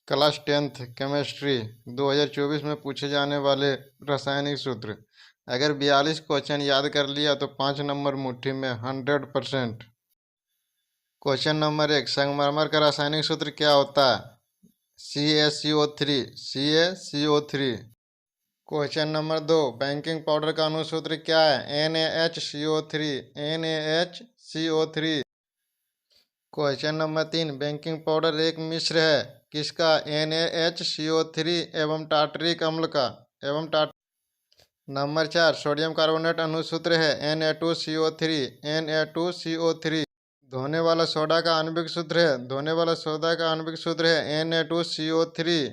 Class 10th chemistry 2024 में पूछे जाने वाले रासायनिक सूत्र। अगर 42 क्वेश्चन याद कर लिया तो 5 नंबर मुट्ठी में 100%। क्वेश्चन नंबर 1, संगमरमर का रासायनिक सूत्र क्या होता है? CaCO3 CaCO3। Question number 2, baking powder का अनुसूत्र क्या है? NaHCO3 NaHCO3। Question number 3, baking powder एक मिश्र है किसका? NaHCO3 एवं टार्टरिक अम्ल का नंबर 4, सोडियम कार्बोनेट अनुसूत्र है Na2CO3 Na2CO3। धोने वाला सोडा का आणविक सूत्र है Na2CO3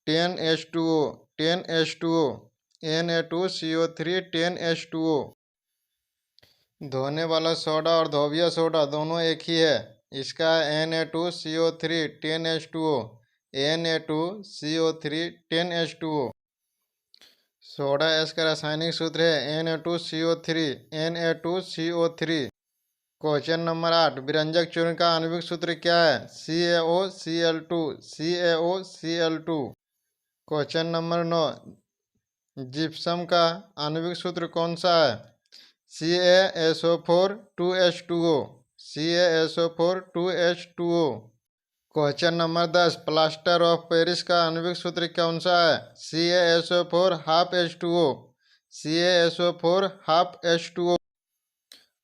10H2O 10H2O Na2CO3 10H2O। धोने वाला सोडा और धोबिया सोडा दोनों एक ही है, इसका Na2CO3 10H2O Na2CO3 10H2O। Soda S का रासायनिक सूत्र है Na2CO3 Na2CO3। क्वेश्चन नंबर 8, विरंजक चूर्ण का आणविक सूत्र क्या है? CaOCl2 CaOCl2। Question number 9, gypsum का आणविक सूत्र कौन सा है? CaSO4 2H2O CaSO4 2H2O। Question number 10, plaster of Paris का आणविक सूत्र कौन सा है? CaSO4 half H2O CaSO4 half H2O।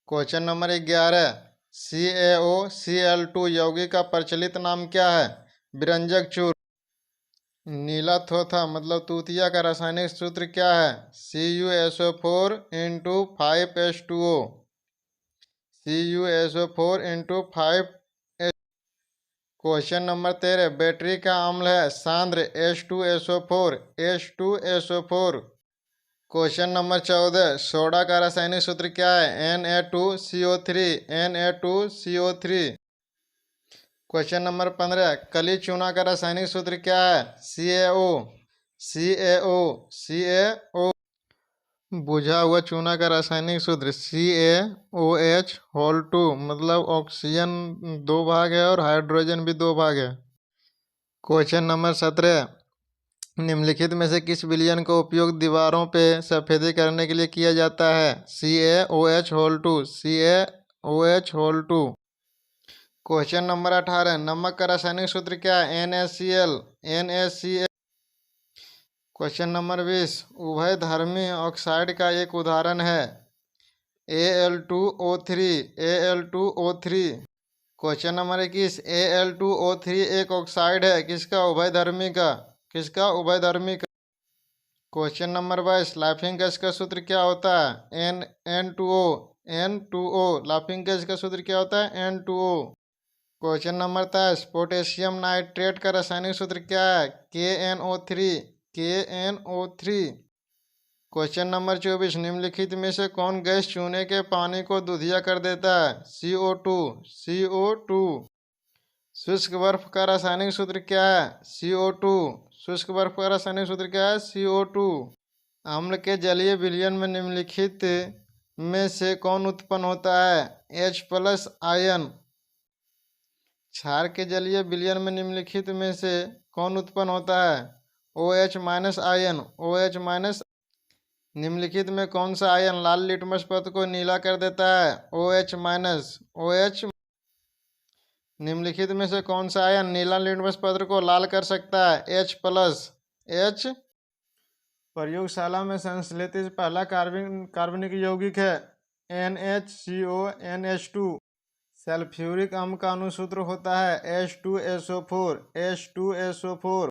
Question number 11, CaOCl2 यौगिक का प्रचलित नाम क्या है? विरंजक चूर्ण। नीला थोथा मतलब तूतिया का रासायनिक सूत्र क्या है? CuSO4 into 5H2O CuSO4 into 5। Question number 13, battery का अम्ल है सांद्र H2SO4 H2SO4। Question number 14, soda का रासायनिक सूत्र क्या है? Na2CO3 Na2CO3। क्वेश्चन नंबर 15, कली चूना का रासायनिक सूत्र क्या है? CaO CaO CaO। बुझा हुआ चूना का रासायनिक सूत्र CaOH होल 2 मतलब ऑक्सीजन 2 भाग है और हाइड्रोजन भी 2 भाग है। क्वेश्चन नंबर 17, निम्नलिखित में से किस विलयन का उपयोग दीवारों पे सफेदी करने के लिए किया जाता है? CaOH whole 2 CaOH whole 2। Question number 18, नमक का रासायनिक सूत्र क्या है? NaCl NaCl। क्वेश्चन नंबर 20, उभयधर्मी ऑक्साइड का एक उदाहरण है Al2O3 Al2O3। Question number 21, Al2O3 एक ऑक्साइड है किसका? उभयधर्मी का। क्वेश्चन नंबर 22, लाफिंग गैस का सूत्र क्या होता है? N2O लाफिंग गैस का सूत्र क्या होता है? N2O। Question number 23, potassium nitrate का रासायनिक सूत्र क्या है? KNO3। क्वेश्चन नंबर 24, निम्नलिखित में से कौन गैस चूने के पानी को दूधिया कर देता है? CO2 शुष्क बर्फ का रासायनिक सूत्र क्या है? CO2 शुष्क बर्फ का रासायनिक सूत्र क्या है? CO2। अम्ल के जलीय विलयन में निम्नलिखित में से कौन उत्पन्न होता है? H+ ion. क्षार के जलीय विलयन में निम्नलिखित में से कौन उत्पन्न होता है? OH- ion OH-। निम्नलिखित में कौन सा आयन लाल लिटमस पत्र को नीला कर देता है? OH। निम्नलिखित में से कौन सा आयन नीला लिटमस पत्र को लाल कर सकता है? H+। प्रयोगशाला में संश्लेषित पहला कार्बनिक यौगिक है NHCO NH2। सल्फ्यूरिक अम्ल का अनुसूत्र होता है H2SO4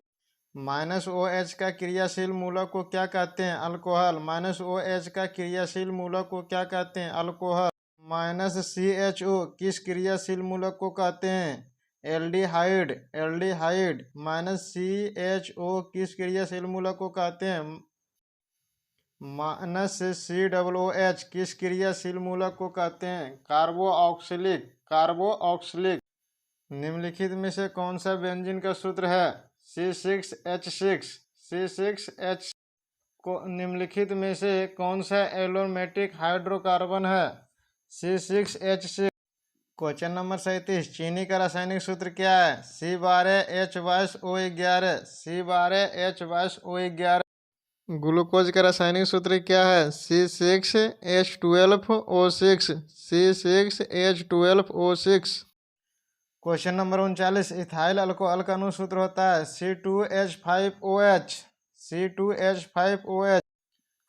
-OH का क्रियाशील मूलक को क्या कहते हैं? अल्कोहल। -OH का क्रियाशील मूलक को क्या कहते हैं? अल्कोहल। -CHO किस क्रियाशील मूलक को कहते हैं? एल्डिहाइड। -CHO किस क्रियाशील मूलक को कहते हैं? -COOH किस क्रियाशील मूलक को कहते हैं? कार्बोऑक्सिलिक। निम्नलिखित में से कौन सा बेंजीन का सूत्र है? C6H6। निम्नलिखित में से कौन सा एरोमेटिक हाइड्रोकार्बन है? C6H6। क्वेश्चन नंबर 37, चीनी का रासायनिक सूत्र क्या है? C12H22O11। C12H22O11। ग्लूकोज का रासायनिक सूत्र क्या है? C6H12O6। C6H12O6। Question number 39, ethyl alcohol का अनुसूत्र होता है C2H5OH। C2H5OH।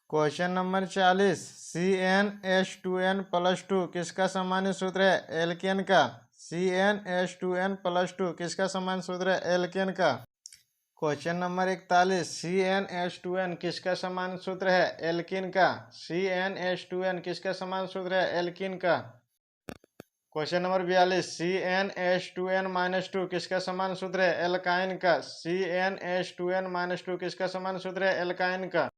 Question number 40, CnH2n+2 किसका सामान्य सूत्र है? एल्केन का। CnH2n+2 किसका सामान्य सूत्र है? एल्केन का। क्वेश्चन नंबर 41, CnH2n किसका सामान्य सूत्र है? एल्कीन का। CnH2n किसका सामान्य सूत्र है? एल्कीन का। क्वेश्चन नंबर 42, CnH2n-2 किसका सामान्य सूत्र है? एल्काइन का। CnH2n-2 किसका सामान्य सूत्र है? एल्काइन का।